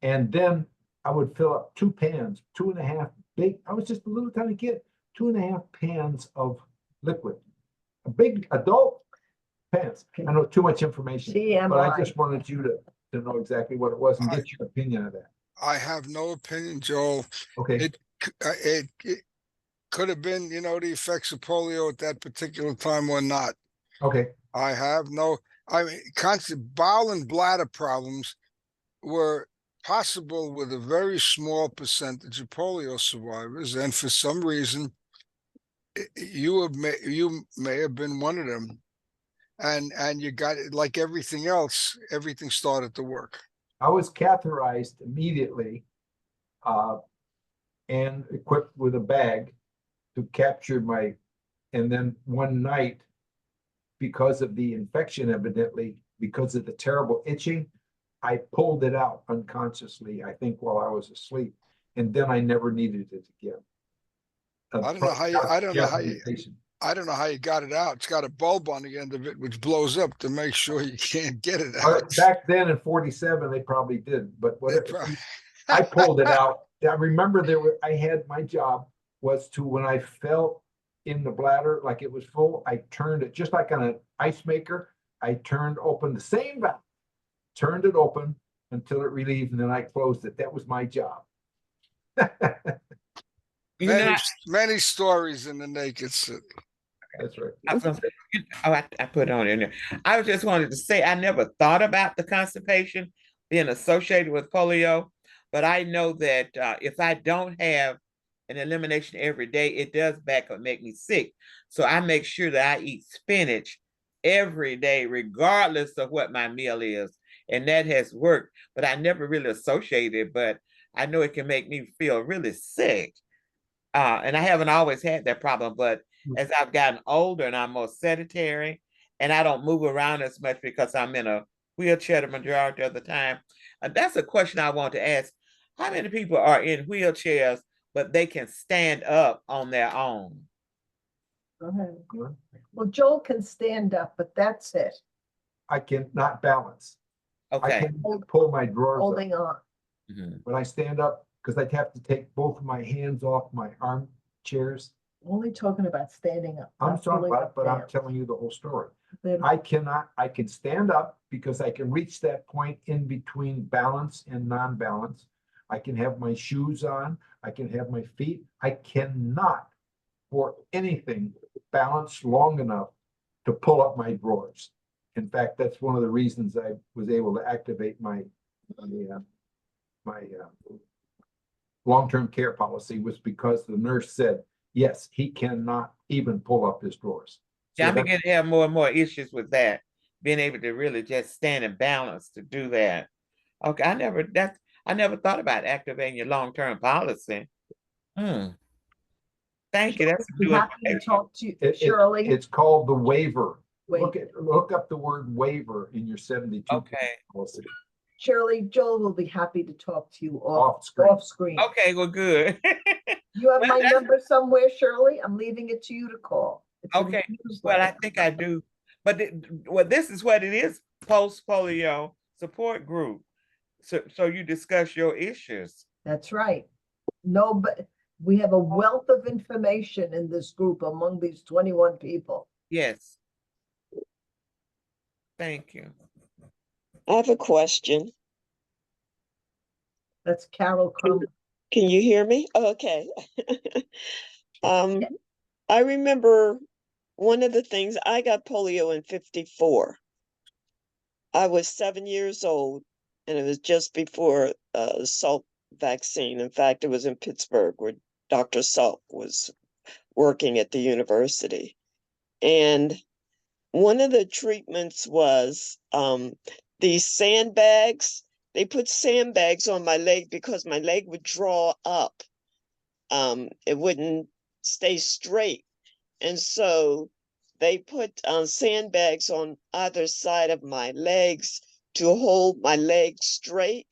And then I would fill up 2 pans, 2.5 big, I was just a little tiny kid, 2.5 pans of liquid, a big adult pans. I know too much information, but I just wanted you to know exactly what it was and get your opinion of that. I have no opinion, Joel. Okay. It could have been, you know, the effects of polio at that particular time or not. Okay. I mean, constant bowel and bladder problems were possible with a very small percentage of polio survivors, and for some reason, you may have been one of them, and you got it. Like everything else, everything started to work. I was catheterized immediately, and equipped with a bag to capture and then one night, because of the infection, evidently, because of the terrible itching, I pulled it out unconsciously, I think, while I was asleep, and then I never needed it again. I don't know how you got it out. It's got a bulb on the end of it, which blows up to make sure you can't get it out. Back then in 47, they probably did, but whatever. I pulled it out. I remember I had my job was to, when I felt in the bladder like it was full, I turned it just like on an ice maker. I turned open the same valve, turned it open until it relieved, and then I closed it. That was my job. Many stories in the naked city. That's right. I put it on in there. I just wanted to say I never thought about the constipation being associated with polio, but I know that if I don't have an elimination every day, it does back up make me sick. So I make sure that I eat spinach every day, regardless of what my meal is. And that has worked, but I never really associated it, but I know it can make me feel really sick. And I haven't always had that problem, but as I've gotten older and I'm more sedentary and I don't move around as much because I'm in a wheelchair the majority of the time. That's a question I want to ask. How many people are in wheelchairs, but they can stand up on their own? Go ahead. Well, Joel can stand up, but that's it. I cannot balance. Okay. I can pull my drawers Holding up. on. When I stand up, because I'd have to take both of my hands off my armchairs. Only talking about standing up. I'm not talking pulling about it, up but I'm down. telling you the whole story. Then I can stand up because I can reach that point in between balance and non-balance. I can have my shoes on. I can have my feet. I cannot, for anything, balance long enough to pull up my drawers. In fact, that's one of the reasons I was able to activate my long-term care policy, was because the nurse said, yes, he cannot even pull up his drawers. Yeah, I'm beginning to have more and more issues with that, being able to really just stand and balance to do that. Okay, I never thought about activating your long-term policy. Thank you. That's a be new happy to information. talk to you, Shirley. It's called the waiver. Wait. Look up the word waiver in your 72 Okay. policy. Shirley, Joel will be happy to talk to you Off screen. off screen. Okay, well, good. You have Well, my that's- number somewhere, Shirley? I'm leaving it to you to call. It's in the Okay, well, I newsletter. think I do. But this is what it is, Post-Polio Support Group. So you discuss your issues. That's right. No, but we have a wealth of information in this group among these 21 people. Yes. Thank you. I have a question. That's Carol Crum. Can you hear me? Okay. I remember one of the things, I got polio in 54. I was 7 years old, and it was just before the Salk vaccine. In fact, it was in Pittsburgh where Dr. Salk was working at the university. And one of the treatments was these sandbags. They put sandbags on my leg because my leg would draw up. It wouldn't stay straight. And so they put sandbags on either side of my legs to hold my legs straight,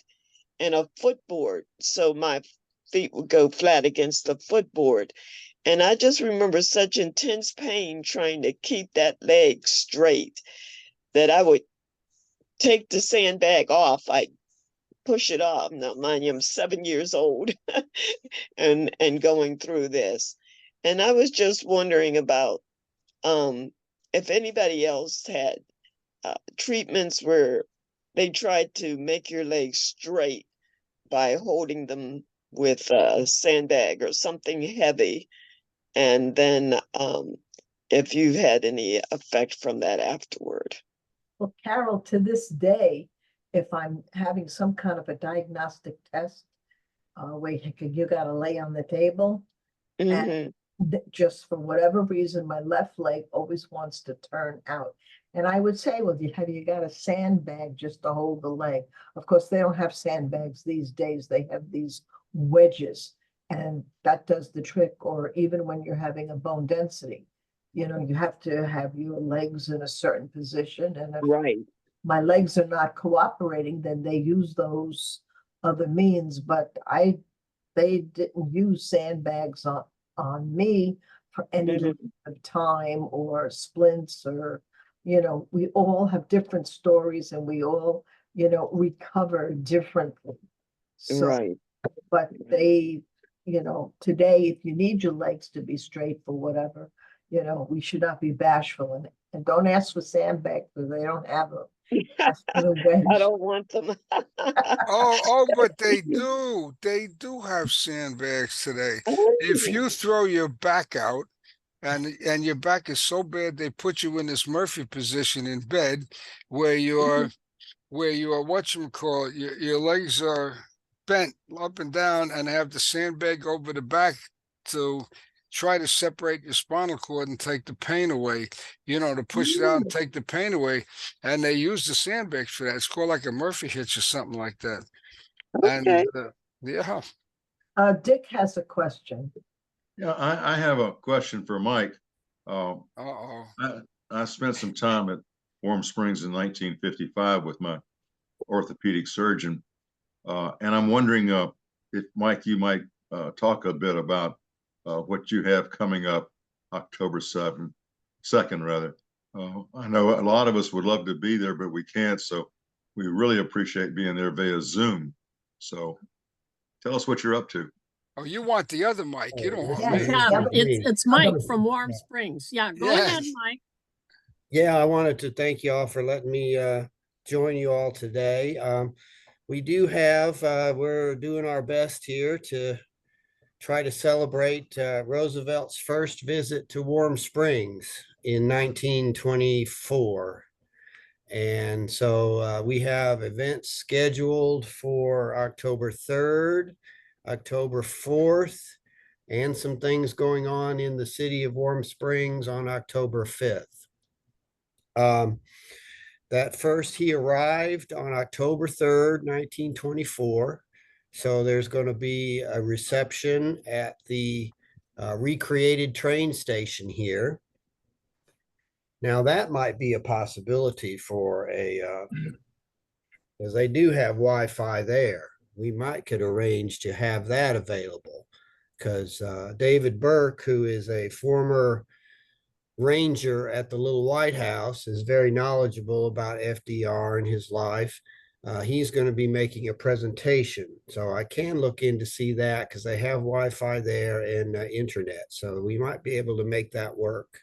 and a footboard so my feet would go flat against the footboard. And I just remember such intense pain trying to keep that leg straight that I would take the sandbag off. I'd push it off. Now, mind you, I'm 7 years old and going through this. And I was just wondering about if anybody else had treatments where they tried to make your legs straight by holding them with a sandbag or something heavy. And then if you've had any effect from that afterward. Well, Carol, to this day, if I'm having some kind of a diagnostic test, where you gotta lay on the table, Mhm. just for whatever reason, my left leg always wants to turn out. And I would say, well, have you got a sandbag just to hold the leg? Of course, they don't have sandbags these days. They have these wedges, and that does the trick. Or even when you're having a bone density, you have to have your legs in a certain position. And if Right. my legs are not cooperating, then they use those other means. But they didn't use sandbags on me for any Mhm. length of time or splints, or we all have different stories, and we all recover differently. So, Right. but they, today, if you need your legs to be straight for whatever, we should not be bashful in it. And don't ask for sandbags because they don't have them. Ask for the wedge. I don't want them. Oh, but they do. They do have sandbags today. If you throw your back out and your back is so bad, they put you in this Murphy position in bed where your whatchamacallit, your legs are bent up and down and have the sandbag over the back to try to separate your spinal cord and take the pain away, to push it out and take the pain away. And they use the sandbags for that. It's called like a Murphy hitch or something like that. And Okay. yeah. Dick has a question. Yeah, I have a question for Mike. Uh-oh. I spent some time at Warm Springs in 1955 with my orthopedic surgeon. And I'm wondering if, Mike, you might talk a bit about what you have coming up October 2nd, rather. I know a lot of us would love to be there, but we can't. So we really appreciate being there via Zoom. So tell us what you're up to. Oh, you want the other mic. You don't want Yeah, me. Yeah, yeah, it's Mike from Warm Springs. Yeah, go ahead, Yes. Mike. Yeah, I wanted to thank you all for letting me join you all today. We do have, we're doing our best here to try to celebrate Roosevelt's first visit to Warm Springs in 1924. And so we have events scheduled for October 3rd, October 4th, and some things going on in the city of Warm Springs on October 5th. That first, he arrived on October 3rd, 1924. So there's going to be a reception at the recreated train station here. Now that might be a possibility for because they do have Wi-Fi there. We could arrange to have that available, because David Burke, who is a former ranger at the Little White House, is very knowledgeable about FDR and his life. He's going to be making a presentation. So I can look in to see that, because they have Wi-Fi there and internet. So we might be able to make that work.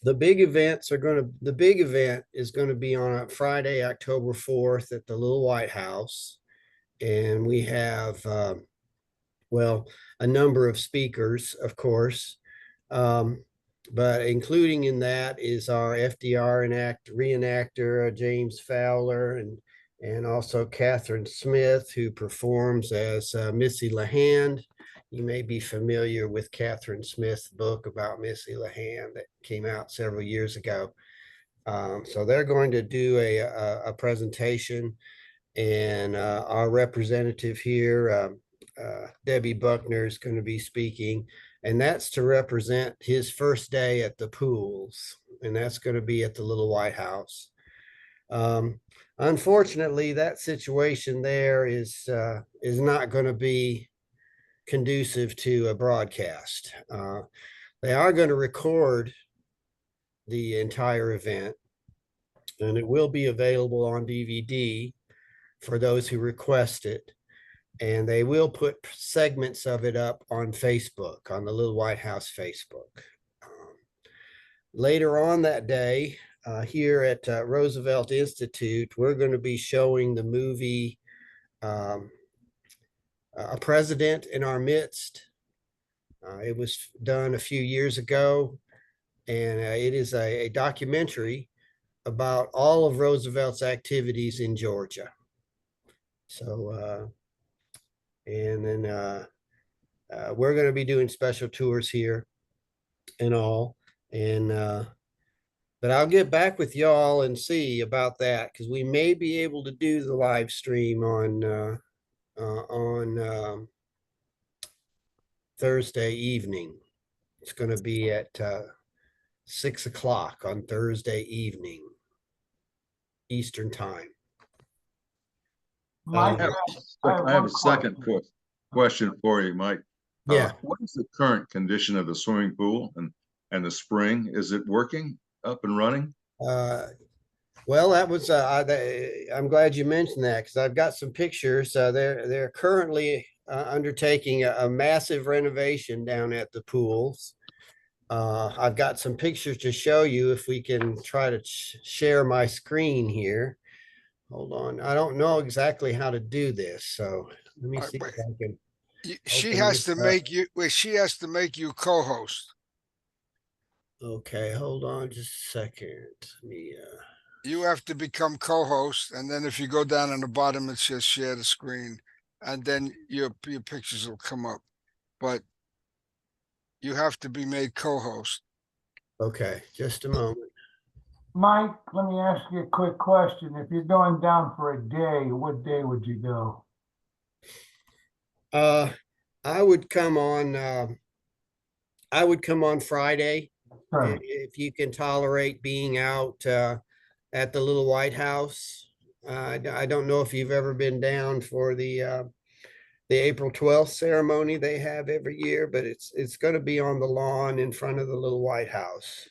The big event is going to be on Friday, October 4th at the Little White House. And we have, a number of speakers, of course. But including in that is our FDR reenactor, James Fowler, and also Catherine Smith, who performs as Missy LeHand. You may be familiar with Catherine Smith's book about Missy LeHand that came out several years ago. So they're going to do a presentation, and our representative here, Debbie Buckner, is going to be speaking, and that's to represent his first day at the pools, and that's going to be at the Little White House. Unfortunately, that situation there is not going to be conducive to a broadcast. They are going to record the entire event, and it will be available on DVD for those who request it. And they will put segments of it up on Facebook, on the Little White House Facebook. Later on that day, here at Roosevelt Institute, we're going to be showing the movie A President in Our Midst. It was done a few years ago, and it is a documentary about all of Roosevelt's activities in Georgia. So, and then we're going to be doing special tours here and all. And but I'll get back with y'all and see about that, because we may be able to do the live stream on Thursday evening. It's going to be at 6 o'clock on Thursday evening, Eastern time. Mike, I have a second question for you, Mike. Yeah. What is the current condition of the swimming pool and the spring? Is it working, up and running? Well, that was I'm glad you mentioned that, because I've got some pictures. They're currently undertaking a massive renovation down at the pools. I've got some pictures to show you if we can try to share my screen here. Hold on. I don't know exactly how to do this, so let me see if I can. She has to make you, she has to make you co-host. Okay, hold on just a second. Let me, You have to become co-host, and then if you go down on the bottom, it says share the screen, and then your pictures will come up. But you have to be made co-host. okay, just a moment. Mike, let me ask you a quick question. If you're going down for a day, what day would you go? I would come on Friday. Sure. If you can tolerate being out at the Little White House. I don't know if you've ever been down for the April 12th ceremony they have every year, but it's going to be on the lawn in front of the Little White House.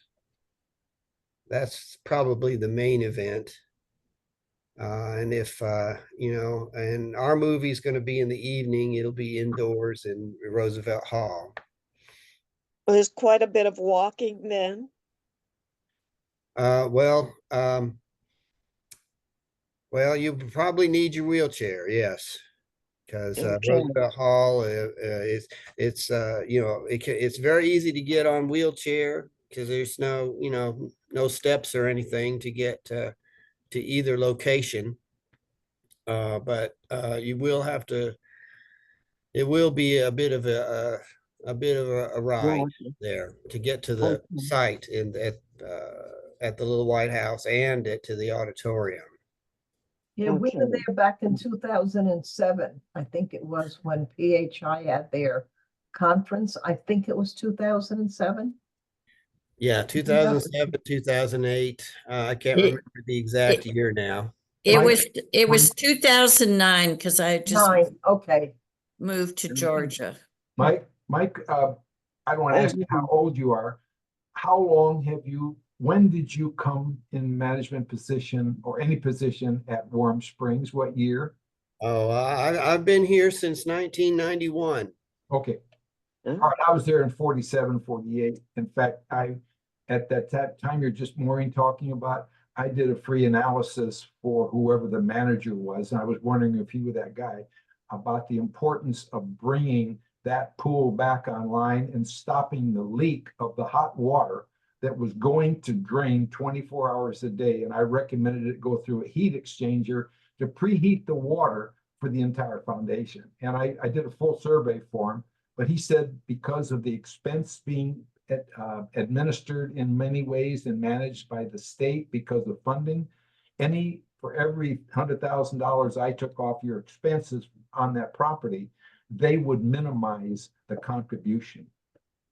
That's probably the main event. And if, and our movie's going to be in the evening, it'll be indoors in Roosevelt Hall. There's quite a bit of walking then. Well, you probably need your wheelchair, yes, because Roosevelt Hall it's very easy to get on wheelchair, because there's no steps or anything to get to either location. But you will have to. It will be a bit of a ride there to get to the site at the Little White House and to the auditorium. Yeah, we were there back in 2007. I think it was when PHI had their conference. I think it was 2007. Yeah, 2007, 2008. I can't remember the exact year now. It was 2009, because I just Okay. moved to Georgia. Mike, I don't want to ask you how old you are. How long when did you come in management position or any position at Warm Springs? What year? Oh, I've been here since 1991. Okay. All right, I was there in 47, 48. In fact, at that time you're just Maureen talking about, I did a free analysis for whoever the manager was. And I was wondering if you were that guy, about the importance of bringing that pool back online and stopping the leak of the hot water that was going to drain 24 hours a day. And I recommended it go through a heat exchanger to preheat the water for the entire foundation. And I did a full survey for him, but he said because of the expense being administered in many ways and managed by the state because of funding, for every $100,000 I took off your expenses on that property, they would minimize the contribution.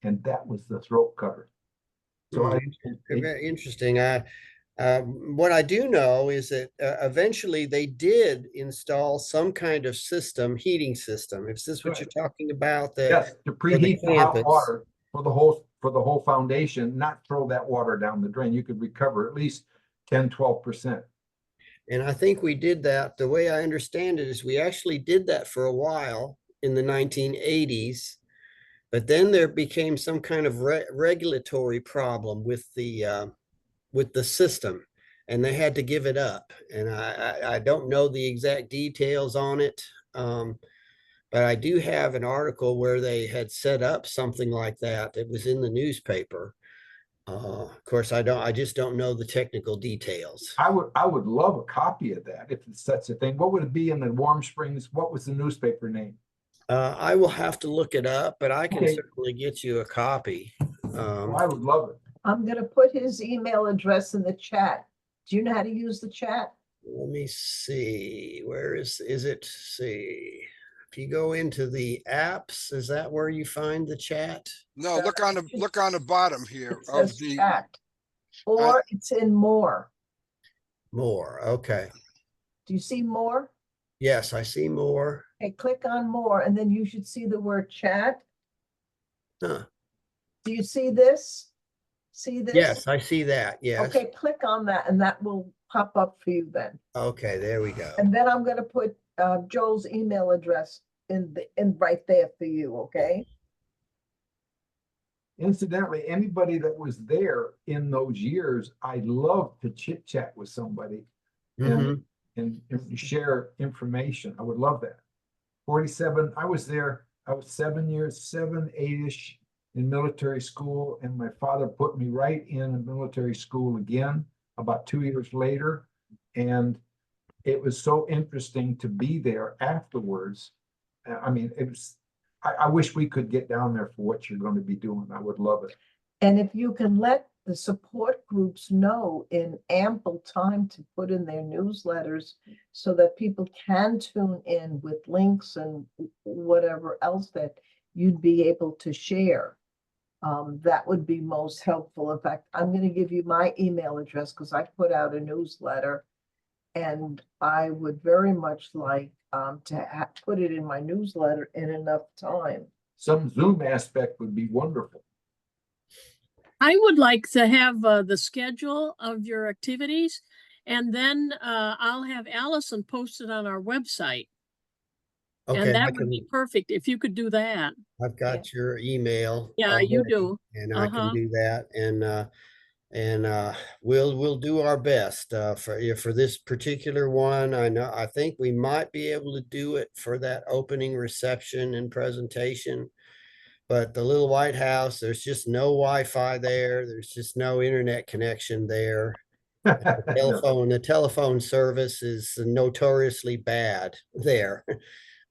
And that was the throat cover. So Very interesting. What I do know is that eventually they did install some kind of system, heating system. Is this what you're talking about? Yes, to preheat the hot water for the whole foundation, not throw that water down the drain. You could recover at least 10, 12%. And I think we did that. The way I understand it is we actually did that for a while in the 1980s. But then there became some kind of regulatory problem with the system, and they had to give it up. And I don't know the exact details on it, but I do have an article where they had set up something like that. It was in the newspaper. Of course, I just don't know the technical details. I would love a copy of that if it's such a thing. What would it be in the Warm Springs? What was the newspaper name? I will have to look it up, but I can certainly get you a copy. I would love it. I'm going to put his email address in the chat. Do you know how to use the chat? Let me see. Where is it? See. If you go into the apps, is that where you find the chat? No, look on the bottom here It says of the chat, or it's in more. More. Okay. Do you see more? Yes, I see more. Okay, click on more, and then you should see the word chat. Huh. Do you see this? See this? Yes, I see that. Yes. Okay, click on that, and that will pop up for you then. Okay, there we go. And then I'm going to put Joel's email address in right there for you. Okay. Incidentally, anybody that was there in those years, I'd love to chit chat with somebody and share information. I would love that. 47, I was there, I was 7 years, 7, 8-ish in military school, and my father put me right in a military school again about 2 years later. And it was so interesting to be there afterwards. I mean, I wish we could get down there for what you're going to be doing. I would love it. And if you can let the support groups know in ample time to put in their newsletters so that people can tune in with links and whatever else that you'd be able to share, that would be most helpful. In fact, I'm going to give you my email address because I put out a newsletter, and I would very much like to put it in my newsletter in enough time. Some Zoom aspect would be wonderful. I would like to have the schedule of your activities, and then I'll have Allison post it on our website. Okay, and that would be perfect if you could do that. I've got your email. Yeah, you do. And I can do that. And we'll do our best for this particular one. I think we might be able to do it for that opening reception and presentation. But the little White House, there's just no Wi-Fi there. There's just no internet connection there. The telephone service is notoriously bad there.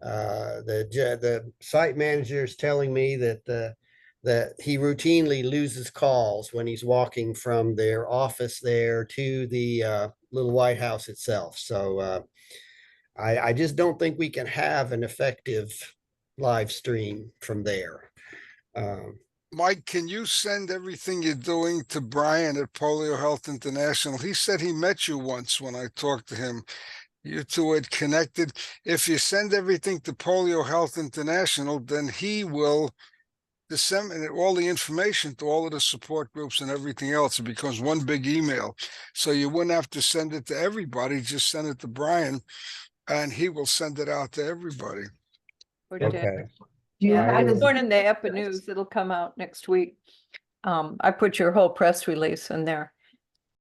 The site manager is telling me that he routinely loses calls when he's walking from their office there to the little White House itself. So I just don't think we can have an effective live stream from there. Mike, can you send everything you're doing to Brian at Polio Health International? He said he met you once when I talked to him. You two had connected. If you send everything to Polio Health International, then he will disseminate all the information to all of the support groups and everything else. It becomes one big email. So you wouldn't have to send it to everybody, just send it to Brian, and he will send it out to everybody. Okay. Born in the APPA News, it'll come out next week. I put your whole press release in there.